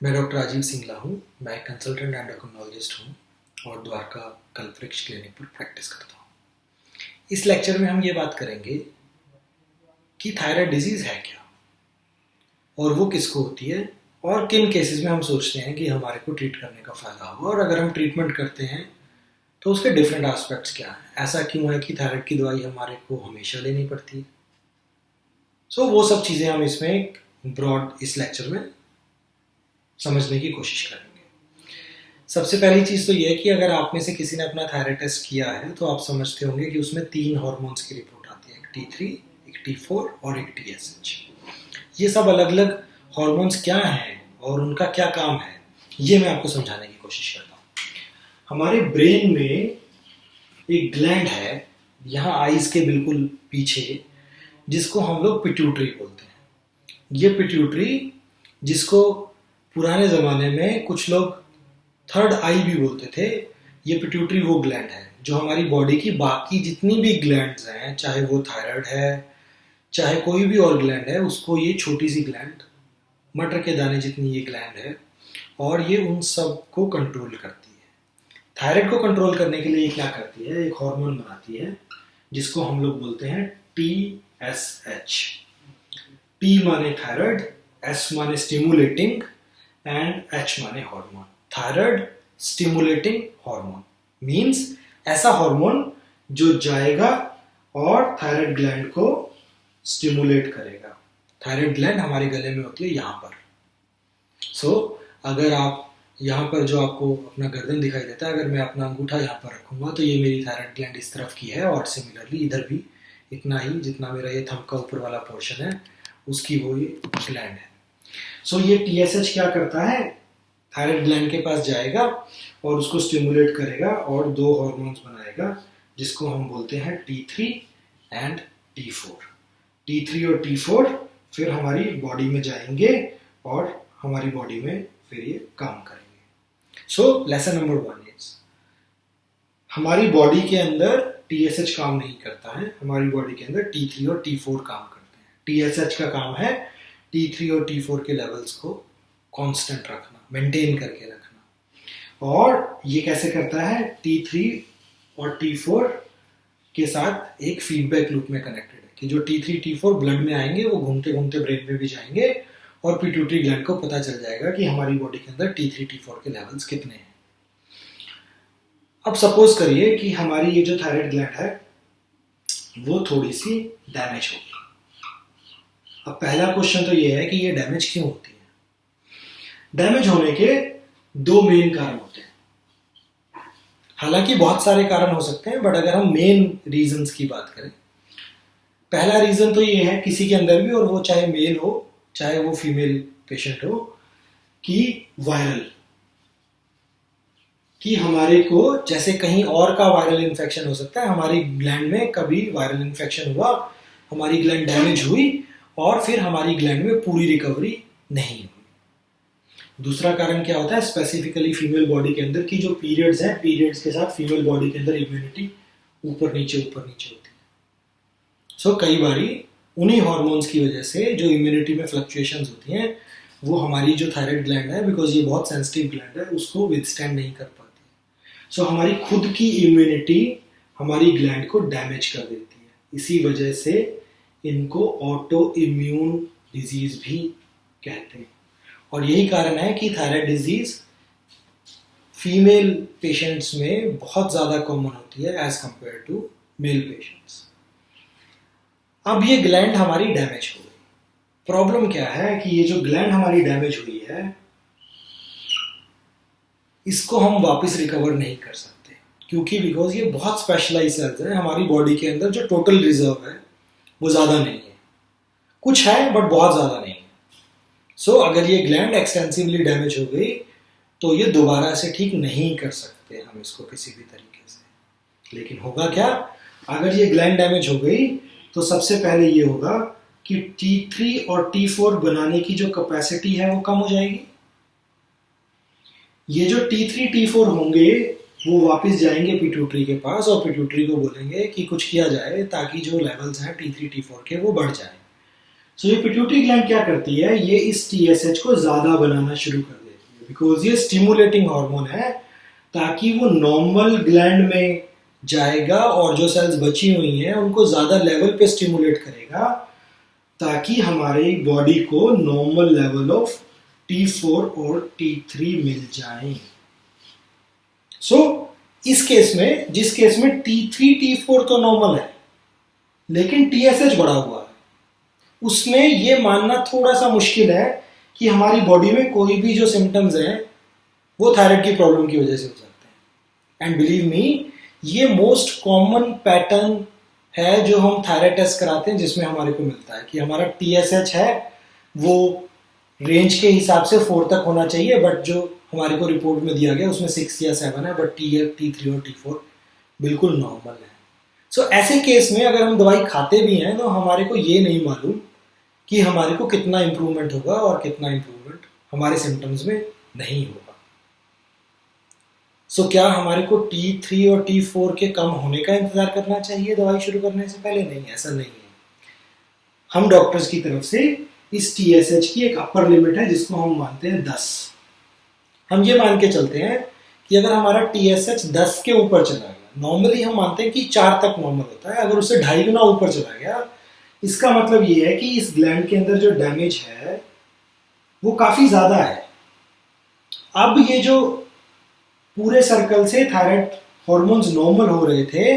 मैं डॉक्टर राजीव सिंगला हूँ। मैं कंसल्टेंट एंडोक्रिनोलॉजिस्ट हूँ और द्वारका कल्पवृक्ष क्लिनिक पर प्रैक्टिस करता हूँ। इस लेक्चर में हम ये बात करेंगे कि थायराइड डिजीज़ है क्या और वो किसको होती है और किन केसेस में हम सोचते हैं कि हमारे को ट्रीट करने का फ़ायदा होगा, और अगर हम ट्रीटमेंट करते हैं तो उसके डिफरेंट एस्पेक्ट्स क्या हैं। ऐसा क्यों है कि थायराइड की दवाई हमारे को हमेशा लेनी पड़ती है। वो सब चीज़ें हम इसमें एक ब्रॉड इस लेक्चर में समझने की कोशिश करेंगे। सबसे पहली चीज़ तो ये है कि अगर आप में से किसी ने अपना थायराइड टेस्ट किया है तो आप समझते होंगे कि उसमें 3 हार्मोन्स की रिपोर्ट आती है, एक T3, एक T4 और एक TSH। ये सब अलग अलग हार्मोन्स क्या हैं और उनका क्या काम है, ये मैं आपको समझाने की कोशिश करता हूँ। हमारे ब्रेन में एक ग्लैंड है यहाँ आईज के बिल्कुल पीछे, जिसको हम लोग पिट्यूटरी बोलते हैं। ये पिट्यूटरी, जिसको पुराने ज़माने में कुछ लोग थर्ड आई भी बोलते थे, ये पिट्यूटरी वो ग्लैंड है जो हमारी बॉडी की बाकी जितनी भी ग्लैंड्स हैं, चाहे वो थायराइड है चाहे कोई भी और ग्लैंड है, उसको ये छोटी सी ग्लैंड, मटर के दाने जितनी ये ग्लैंड है, और ये उन सब को कंट्रोल करती है। थायराइड को कंट्रोल करने के लिए ये क्या करती है, एक हार्मोन बनाती है जिसको हम लोग बोलते हैं TSH। T माने थायराइड, S माने स्टिमुलेटिंग एंड H माने hormone. Thyroid stimulating hormone means ऐसा हार्मोन जो जाएगा और थायराइड ग्लैंड को स्टिमुलेट करेगा। थायराइड ग्लैंड हमारे गले में होती है यहाँ पर। अगर आप यहाँ पर जो आपको अपना गर्दन दिखाई देता है, अगर मैं अपना अंगूठा यहाँ पर रखूंगा तो ये मेरी थायराइड ग्लैंड इस तरफ की है, और सिमिलरली इधर भी इतना ही जितना मेरा ये थंब का ऊपर वाला पोर्शन है उसकी वो ये ग्लैंड है। ये TSH क्या करता है, थायराइड ग्लैंड के पास जाएगा और उसको स्टिमुलेट करेगा और 2 हार्मोन्स बनाएगा जिसको हम बोलते हैं T3 एंड T4। T3 और T4 फिर हमारी बॉडी में जाएंगे और हमारी बॉडी में फिर ये काम करेंगे। लेसन नंबर 1 इज, हमारी बॉडी के अंदर TSH काम नहीं करता है, हमारी बॉडी के अंदर T3 और T4 काम करते हैं। TSH का काम है T3 और T4 के लेवल्स को कांस्टेंट रखना, मेंटेन करके रखना। और ये कैसे करता है, T3 और T4 के साथ एक फीडबैक लूप में कनेक्टेड है कि जो T3 T4 ब्लड में आएंगे वो घूमते घूमते ब्रेन में भी जाएंगे और पिट्यूटरी ग्लैंड को पता चल जाएगा कि हमारी बॉडी के अंदर T3 T4 के लेवल्स कितने हैं। अब सपोज करिए कि हमारी ये जो थायराइड ग्लैंड है वो थोड़ी सी डैमेज होगी। अब पहला क्वेश्चन तो ये है कि ये डैमेज क्यों होती है। डैमेज होने के 2 मेन कारण होते हैं। हालांकि बहुत सारे कारण हो सकते हैं, बट अगर हम मेन रीजंस की बात करें, पहला रीजन तो ये है किसी के अंदर भी, और वो चाहे मेल हो चाहे वो फीमेल पेशेंट हो, कि वायरल, कि हमारे को जैसे कहीं और का वायरल इन्फेक्शन हो सकता है, हमारी ग्लैंड में कभी वायरल इन्फेक्शन हुआ, हमारी ग्लैंड डैमेज हुई और फिर हमारी ग्लैंड में पूरी रिकवरी नहीं हुई। दूसरा कारण क्या होता है, स्पेसिफिकली फीमेल बॉडी के अंदर की जो पीरियड्स हैं, पीरियड्स के साथ फीमेल बॉडी के अंदर इम्यूनिटी ऊपर नीचे होती है। कई बारी उन्हीं हॉर्मोन्स की वजह से जो इम्यूनिटी में फ्लक्चुएशंस होती हैं, वो हमारी जो थायराइड ग्लैंड है, बिकॉज ये बहुत सेंसिटिव ग्लैंड है, उसको विथस्टैंड नहीं कर पाती। हमारी खुद की इम्यूनिटी हमारी ग्लैंड को डैमेज कर देती है। इसी वजह से इनको ऑटो इम्यून डिजीज भी कहते हैं, और यही कारण है कि थायराइड डिजीज फीमेल पेशेंट्स में बहुत ज़्यादा कॉमन होती है as compared to male patients. अब ये ग्लैंड हमारी डैमेज हो गई। प्रॉब्लम क्या है कि ये जो ग्लैंड हमारी डैमेज हुई है, इसको हम वापस रिकवर नहीं कर सकते, क्योंकि बिकॉज ये बहुत स्पेशलाइज सेल्स है हमारी बॉडी के अंदर, जो टोटल रिजर्व है वो ज़्यादा नहीं है, कुछ है बट बहुत ज़्यादा नहीं है। अगर ये ग्लैंड एक्सटेंसिवली डैमेज हो गई तो ये दोबारा से ठीक नहीं कर सकते हम इसको किसी भी तरीके से। लेकिन होगा क्या, अगर ये ग्लैंड डैमेज हो गई तो सबसे पहले ये होगा कि T3 और T4 बनाने की जो कैपेसिटी है वो कम हो जाएगी। ये जो T3 T4 होंगे वो वापस जाएंगे पिट्यूटरी के पास और पिट्यूटरी को बोलेंगे कि कुछ किया जाए ताकि जो लेवल्स हैं T3 T4 के वो बढ़ जाए। ये पिट्यूटरी ग्लैंड क्या करती है, ये इस TSH को ज्यादा बनाना शुरू कर देती बिकॉज ये स्टिमुलेटिंग हार्मोन है, ताकि वो नॉर्मल ग्लैंड में जाएगा और जो सेल्स बची हुई हैं उनको ज़्यादा लेवल पे स्टिमुलेट करेगा, ताकि हमारी बॉडी को नॉर्मल लेवल ऑफ T4 और T3 मिल जाए। सो इस केस में, जिस केस में T3 T4 तो नॉर्मल है लेकिन TSH बढ़ा हुआ है, उसमें ये मानना थोड़ा सा मुश्किल है कि हमारी बॉडी में कोई भी जो सिम्टम्स हैं वो थायराइड की प्रॉब्लम की वजह से हो सकते हैं। एंड बिलीव मी, ये मोस्ट कॉमन पैटर्न है जो हम थायराइड टेस्ट कराते हैं, जिसमें हमारे को मिलता है कि हमारा TSH है वो रेंज के हिसाब से 4 तक होना चाहिए, बट जो हमारे को रिपोर्ट में दिया गया उसमें 6 या 7 है, बट T3 और T4 बिल्कुल नॉर्मल है। सो ऐसे केस में अगर हम दवाई खाते भी हैं तो हमारे को ये नहीं मालूम कि हमारे को कितना इम्प्रूवमेंट होगा और कितना इम्प्रूवमेंट हमारे सिम्टम्स में नहीं होगा। सो क्या हमारे को T3 और T4 के कम होने का इंतजार करना चाहिए दवाई शुरू करने से पहले? नहीं, ऐसा नहीं है। हम डॉक्टर्स की तरफ से इस TSH की एक अपर लिमिट है जिसको हम मानते हैं 10। हम ये मान के चलते हैं कि अगर हमारा TSH 10 के ऊपर चला गया, नॉर्मली हम मानते हैं कि 4 तक नॉर्मल होता है, अगर उससे 2.5 गुना ऊपर चला गया, इसका मतलब ये है कि इस ग्लैंड के अंदर जो डैमेज है वो काफी ज्यादा है। अब ये जो पूरे सर्कल से थायराइड हॉर्मोन्स नॉर्मल हो रहे थे,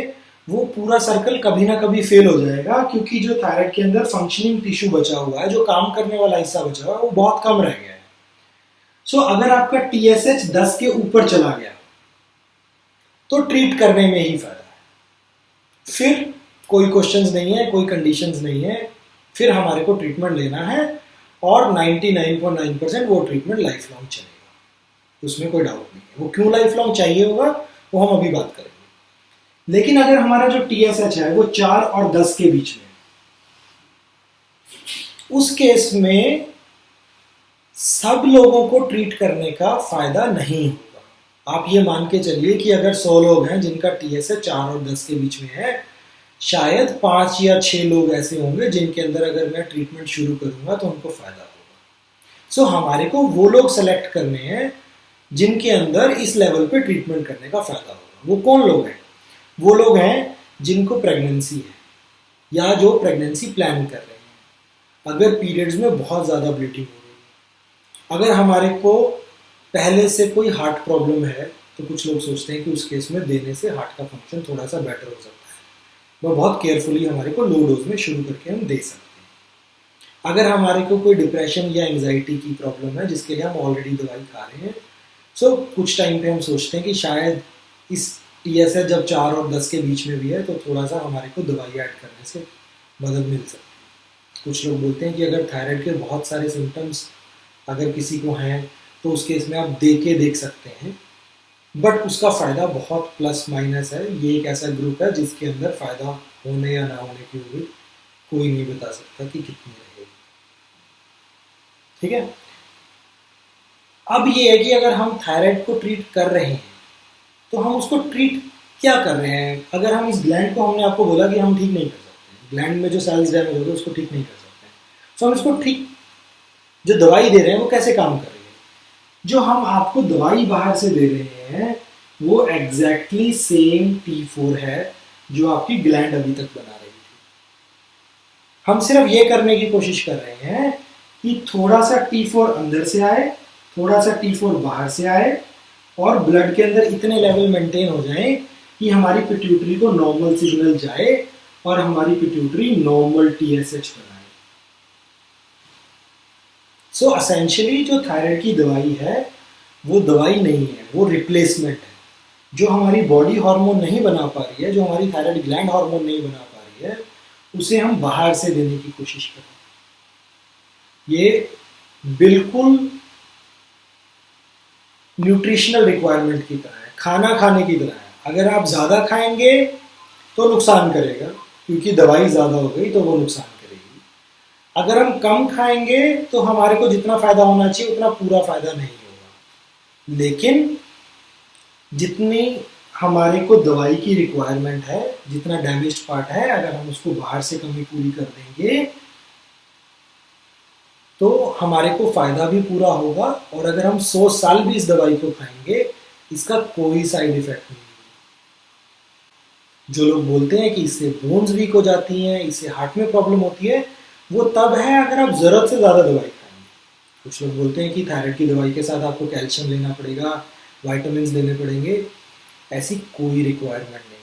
वो पूरा सर्कल कभी ना कभी फेल हो जाएगा, क्योंकि जो थायराइड के अंदर फंक्शनिंग टिश्यू बचा हुआ है, जो काम करने वाला हिस्सा बचा हुआ है, वो बहुत कम रह गया है। सो अगर आपका TSH 10 के ऊपर चला गया तो ट्रीट करने में ही फायदा है। फिर कोई क्वेश्चंस नहीं है, कोई कंडीशंस नहीं है, फिर हमारे को ट्रीटमेंट लेना है और 99.9% वो ट्रीटमेंट लाइफ लॉन्ग चलेगा, उसमें कोई डाउट नहीं है। वो क्यों लाइफ लॉन्ग चाहिए होगा वो हम अभी बात करेंगे। लेकिन अगर हमारा जो TSH है वो 4 और 10 के बीच में, उस केस में सब लोगों को ट्रीट करने का फायदा नहीं होगा। आप ये मान के चलिए कि अगर 100 लोग हैं जिनका TSH 4 और 10 के बीच में है, शायद 5 या 6 लोग ऐसे होंगे जिनके अंदर अगर मैं ट्रीटमेंट शुरू करूंगा तो उनको फायदा होगा। सो हमारे को वो लोग सेलेक्ट करने हैं जिनके अंदर इस लेवल पे ट्रीटमेंट करने का फायदा होगा। वो कौन लोग हैं? वो लोग हैं जिनको प्रेगनेंसी है या जो प्रेगनेंसी प्लान कर रहे हैं, अगर पीरियड्स में बहुत ज़्यादा ब्लीडिंग हो रही है, अगर हमारे को पहले से कोई हार्ट प्रॉब्लम है तो कुछ लोग सोचते हैं कि उस केस में देने से हार्ट का फंक्शन थोड़ा सा बेटर हो सकता है, वह बहुत केयरफुली हमारे को लो डोज में शुरू करके हम दे सकते हैं। अगर हमारे को कोई डिप्रेशन या एंजाइटी की प्रॉब्लम है जिसके लिए हम ऑलरेडी दवाई खा रहे हैं, सो कुछ टाइम पे हम सोचते हैं कि शायद इस TSH जब 4 और 10 के बीच में भी है तो थोड़ा सा हमारे को दवाई ऐड करने से मदद मिल सकती है। कुछ लोग बोलते हैं कि अगर थायराइड के बहुत सारे सिम्टम्स अगर किसी को हैं तो उस केस में आप दे के देख सकते हैं, बट उसका फ़ायदा बहुत प्लस माइनस है। ये एक ऐसा ग्रुप है जिसके अंदर फ़ायदा होने या ना होने की उम्मीद कोई नहीं बता सकता कि कितनी रहेगी। ठीक है, अब ये है कि अगर हम थायराइड को ट्रीट कर रहे हैं तो हम उसको ट्रीट क्या कर रहे हैं? अगर हम इस ग्लैंड को, हमने आपको बोला कि हम ठीक नहीं कर सकते, ग्लैंड में जो सेल्स डैमेज हो गए उसको ठीक नहीं कर सकते, तो हम इसको ठीक, जो दवाई दे रहे हैं वो कैसे काम कर रही है? जो हम आपको दवाई बाहर से दे रहे हैं वो एग्जैक्टली सेम T4 है जो आपकी ग्लैंड अभी तक बना रही थी। हम सिर्फ ये करने की कोशिश कर रहे हैं कि थोड़ा सा T4 अंदर से आए, थोड़ा सा T4 बाहर से आए और ब्लड के अंदर इतने लेवल मेंटेन हो जाएं कि हमारी पिट्यूटरी को नॉर्मल सिग्नल जाए और हमारी पिट्यूटरी नॉर्मल TSH बनाए। सो एसेंशियली जो थायराइड की दवाई है वो दवाई नहीं है, वो रिप्लेसमेंट है। जो हमारी बॉडी हार्मोन नहीं बना पा रही है, जो हमारी थायराइड ग्लैंड हार्मोन नहीं बना पा रही है, उसे हम बाहर से देने की कोशिश कर रहे हैं। ये बिल्कुल न्यूट्रिशनल रिक्वायरमेंट की तरह है, खाना खाने की तरह है। अगर आप ज़्यादा खाएंगे तो नुकसान करेगा, क्योंकि दवाई ज़्यादा हो गई तो वो नुकसान करेगी। अगर हम कम खाएंगे तो हमारे को जितना फ़ायदा होना चाहिए उतना पूरा फ़ायदा नहीं होगा। लेकिन जितनी हमारे को दवाई की रिक्वायरमेंट है, जितना डैमेज्ड पार्ट है, अगर हम उसको बाहर से कमी पूरी कर देंगे तो हमारे को फ़ायदा भी पूरा होगा, और अगर हम 100 साल भी इस दवाई को खाएंगे इसका कोई साइड इफेक्ट नहीं होगा। जो लोग बोलते हैं कि इससे बोन्स वीक हो जाती हैं, इससे हार्ट में प्रॉब्लम होती है, वो तब है अगर आप ज़रूरत से ज़्यादा दवाई खाएंगे। कुछ लोग बोलते हैं कि थायराइड की दवाई के साथ आपको कैल्शियम लेना पड़ेगा, वाइटामिन लेने पड़ेंगे, ऐसी कोई रिक्वायरमेंट नहीं।